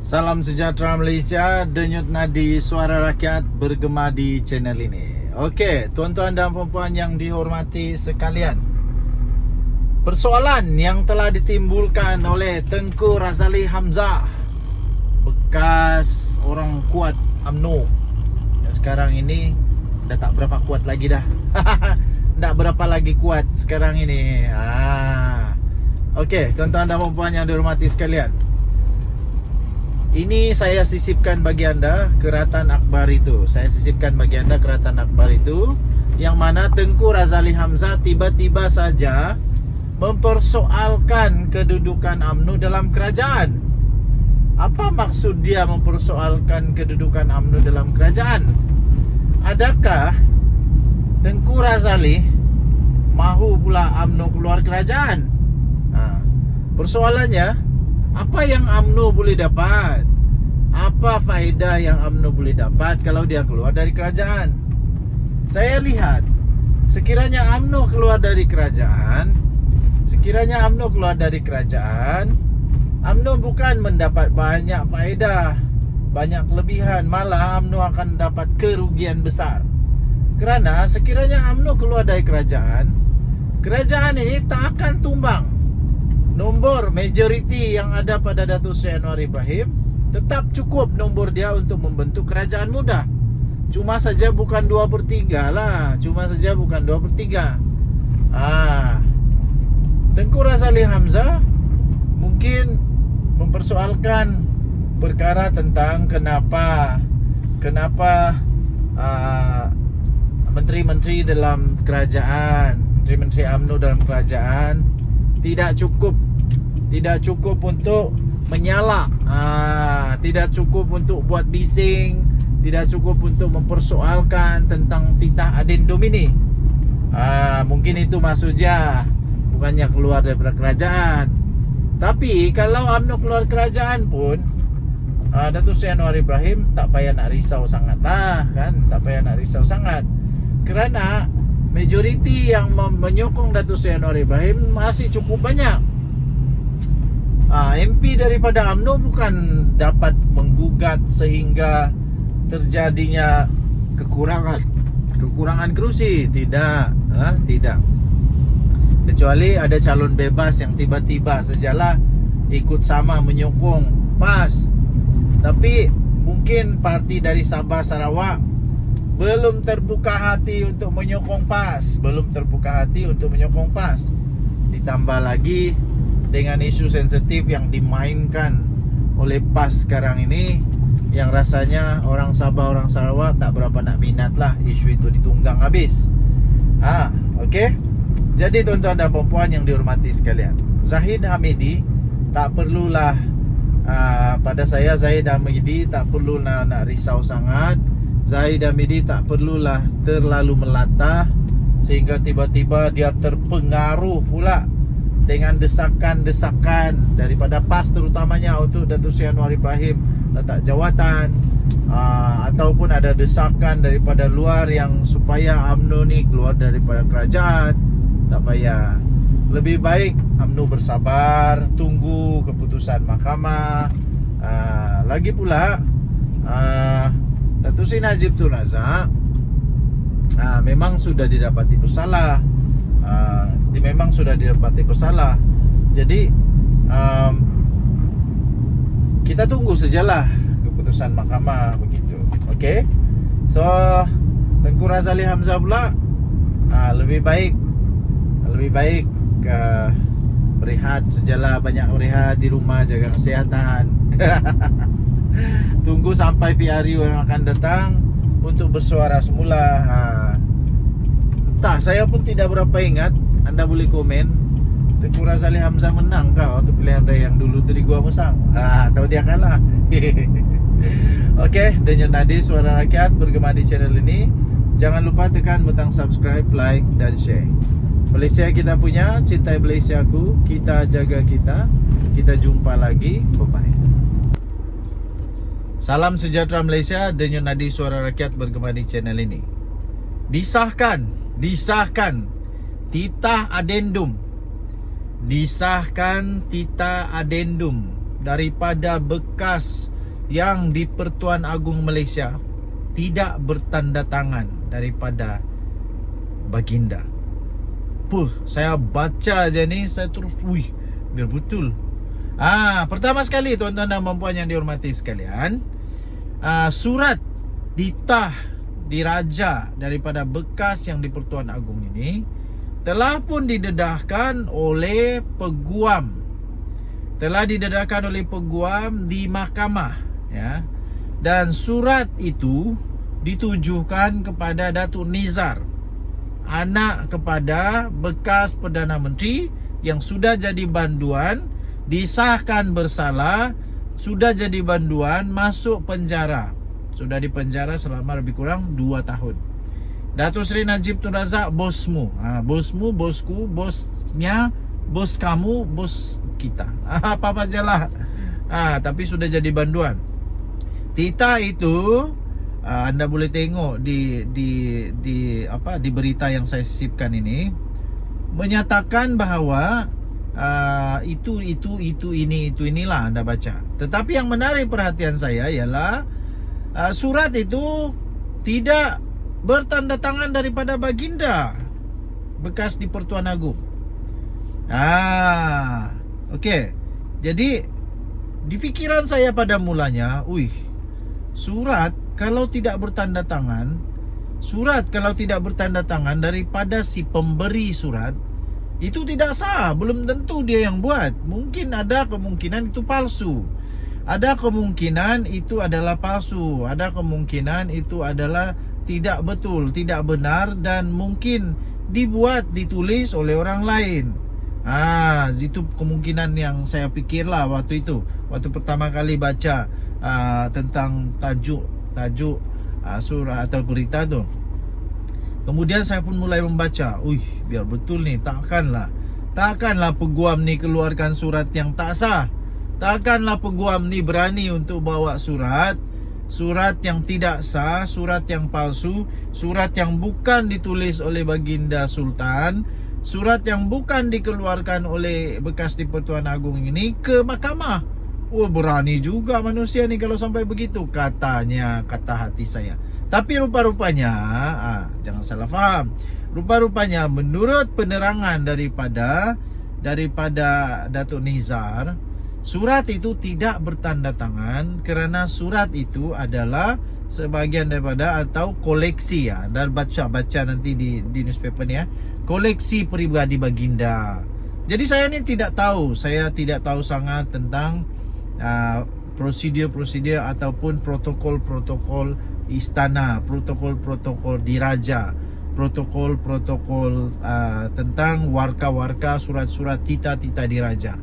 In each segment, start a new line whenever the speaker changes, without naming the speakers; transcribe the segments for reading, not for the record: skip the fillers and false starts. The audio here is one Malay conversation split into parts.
Salam sejahtera Malaysia, denyut nadi suara rakyat bergema di channel ini. Okey, tuan-tuan dan puan-puan yang dihormati sekalian, persoalan yang telah ditimbulkan oleh Tengku Razali Hamzah, bekas orang kuat UMNO, yang sekarang ini dah tak berapa kuat lagi dah. Tak berapa lagi kuat sekarang ini. Okey, tuan-tuan dan puan-puan yang dihormati sekalian, ini saya sisipkan bagi anda keratan akhbar itu. Saya sisipkan bagi anda keratan akhbar itu, yang mana Tengku Razali Hamzah tiba-tiba saja mempersoalkan kedudukan UMNO dalam kerajaan. Apa maksud dia mempersoalkan kedudukan UMNO dalam kerajaan? Adakah Tengku Razali mahu pula UMNO keluar kerajaan? Persoalannya, apa yang UMNO boleh dapat? Apa faedah yang UMNO boleh dapat kalau dia keluar dari kerajaan? Saya lihat, sekiranya UMNO keluar dari kerajaan, UMNO bukan mendapat banyak faedah, banyak kelebihan, malah UMNO akan dapat kerugian besar. Kerana sekiranya UMNO keluar dari kerajaan, kerajaan ini tak akan tumbang. Nombor majoriti yang ada pada Datuk Seri Anwar Ibrahim tetap cukup nombor dia untuk membentuk kerajaan muda. Cuma saja bukan 2/3 lah. Tengku Razali Hamzah mungkin mempersoalkan perkara tentang kenapa menteri-menteri dalam kerajaan, menteri-menteri UMNO dalam kerajaan tidak cukup untuk menyalak, tidak cukup untuk buat bising, tidak cukup untuk mempersoalkan tentang titah adendum ini. Mungkin itu maksudnya, bukannya keluar daripada kerajaan. Tapi kalau UMNO keluar kerajaan pun, Datuk Seri Anwar Ibrahim tak payah nak risau sangat lah, kan? Tak payah nak risau sangat, kerana majoriti yang menyokong Datuk Seri Anwar Ibrahim masih cukup banyak. MP daripada UMNO bukan dapat menggugat sehingga terjadinya kekurangan kerusi. Tidak. Kecuali ada calon bebas yang tiba-tiba sajalah ikut sama menyokong PAS. Tapi mungkin parti dari Sabah Sarawak belum terbuka hati untuk menyokong PAS. Ditambah lagi dengan isu sensitif yang dimainkan oleh PAS sekarang ini, yang rasanya orang Sabah, orang Sarawak tak berapa nak minat lah isu itu ditunggang habis. Okey. Jadi tuan-tuan dan puan-puan yang dihormati sekalian, Zahid Hamidi tak perlulah, pada saya Zahid Hamidi tak perlu nak risau sangat. Zahid Hamidi tak perlulah terlalu melatah sehingga tiba-tiba dia terpengaruh pula dengan desakan-desakan daripada PAS, terutamanya untuk Datuk Seri Anwar Ibrahim letak jawatan, ataupun ada desakan daripada luar yang supaya UMNO ni keluar daripada kerajaan. Tak payah. Lebih baik UMNO bersabar, tunggu keputusan mahkamah. Lagi pula, Datuk Seri Najib Tun Razak memang sudah didapati bersalah. Jadi kita tunggu sajalah keputusan mahkamah, begitu. Okey. So Tengku Razali Hamzah pula lebih baik berehat sajalah, banyak berehat di rumah, jaga kesihatan. Tunggu sampai PRU yang akan datang untuk bersuara semula. Entah, saya pun tidak berapa ingat. Anda boleh komen, Tengku Razali Hamzah menang kah waktu pilihan raya yang dulu tu di Gua Musang? Atau dia kalah? Okey, denyut nadi suara rakyat bergema di channel ini. Jangan lupa tekan butang subscribe, like dan share. Malaysia kita punya, cintai Malaysiaku, kita jaga kita. Kita jumpa lagi. Bye-bye. Salam sejahtera Malaysia, denyut nadi suara rakyat bergema di channel ini. Disahkan titah adendum daripada bekas yang di Pertuan Agong Malaysia tidak bertanda tangan daripada baginda. Saya baca aja ni, saya terus biar betul. Pertama sekali tuan-tuan dan puan yang dihormati sekalian, surat ditah diraja daripada bekas yang di Pertuan Agong ini telah pun didedahkan oleh peguam. Telah didedahkan oleh peguam di mahkamah, ya. Dan surat itu ditujukan kepada Datuk Nizar, anak kepada bekas Perdana Menteri yang sudah jadi banduan, disahkan bersalah, sudah jadi banduan, masuk penjara. Sudah di penjara selama lebih kurang 2 tahun. Datuk Seri Najib Tun Razak, bosmu. Bosmu, bosku, bosnya, bos kamu, bos kita. Apa-apa jelah. Tapi sudah jadi banduan. Tita itu anda boleh tengok di berita yang saya sisipkan ini, menyatakan bahawa inilah anda baca. Tetapi yang menarik perhatian saya ialah surat itu tidak bertanda tangan daripada baginda bekas di Pertuan Agong. Okey. Jadi di fikiran saya pada mulanya, surat kalau tidak bertanda tangan, daripada si pemberi surat, itu tidak sah. Belum tentu dia yang buat. Mungkin ada kemungkinan itu palsu. Ada kemungkinan itu adalah palsu. Ada kemungkinan itu adalah tidak betul, tidak benar, dan mungkin ditulis oleh orang lain. Itu kemungkinan yang saya fikirlah waktu itu, waktu pertama kali baca tentang tajuk surah atau berita tu. Kemudian saya pun mulai membaca, biar betul ni, takkanlah peguam ni keluarkan surat yang tak sah. Takkanlah peguam ni berani untuk bawa surat yang tidak sah, surat yang palsu, surat yang bukan ditulis oleh baginda Sultan, surat yang bukan dikeluarkan oleh bekas di Pertuan Agong ini ke mahkamah. Berani juga manusia ni kalau sampai begitu, katanya, kata hati saya. Tapi rupa-rupanya, jangan salah faham, rupa-rupanya menurut penerangan daripada Datuk Nizar, surat itu tidak bertanda tangan kerana surat itu adalah sebahagian daripada atau koleksi, dan baca nanti di newspaper ni, koleksi peribadi baginda. Jadi saya ni tidak tahu sangat tentang prosedur ataupun protokol istana, protokol diraja, protokol tentang warka-warka, surat-surat tita diraja.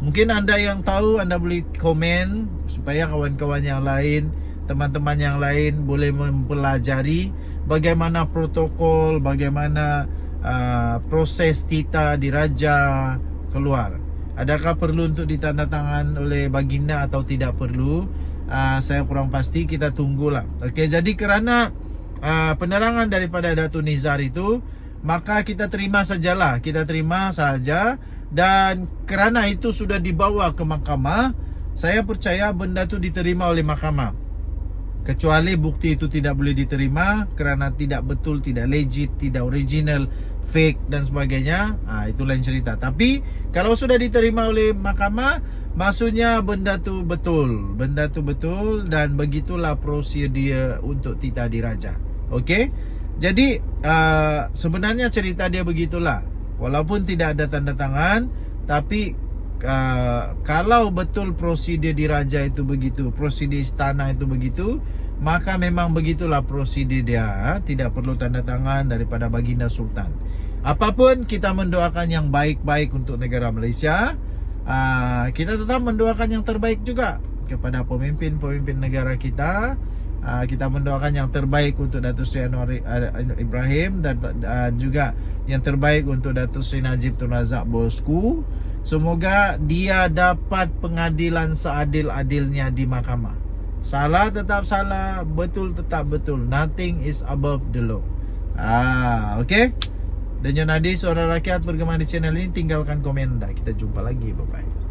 Mungkin anda yang tahu, anda boleh komen supaya kawan-kawan yang lain, teman-teman yang lain boleh mempelajari bagaimana protokol, bagaimana proses tita diraja keluar. Adakah perlu untuk ditandatangan oleh baginda atau tidak perlu? Saya kurang pasti, kita tunggulah. Okey, jadi kerana penerangan daripada Datuk Nizar itu, maka kita terima saja. Dan kerana itu sudah dibawa ke mahkamah, saya percaya benda itu diterima oleh mahkamah. Kecuali bukti itu tidak boleh diterima kerana tidak betul, tidak legit, tidak original, fake dan sebagainya, itu lain cerita. Tapi kalau sudah diterima oleh mahkamah, maksudnya benda tu betul dan begitulah prosedur untuk tita diraja. Okey? Jadi sebenarnya cerita dia begitulah. Walaupun tidak ada tanda tangan, tapi kalau betul prosedur diraja itu begitu, prosedur istana itu begitu, maka memang begitulah prosedur dia. Tidak perlu tanda tangan daripada baginda Sultan. Apapun, kita mendoakan yang baik-baik untuk negara Malaysia. Kita tetap mendoakan yang terbaik juga kepada pemimpin negara kita. Kita mendoakan yang terbaik untuk Datuk Seri Anwar Ibrahim dan juga yang terbaik untuk Datuk Seri Najib Tun Razak, bosku. Semoga dia dapat pengadilan seadil-adilnya di mahkamah. Salah tetap salah, betul tetap betul. Nothing is above the law. Okay? Dan Nadi, seorang rakyat bergema di channel ini, tinggalkan komen anda. Kita jumpa lagi. Bye-bye.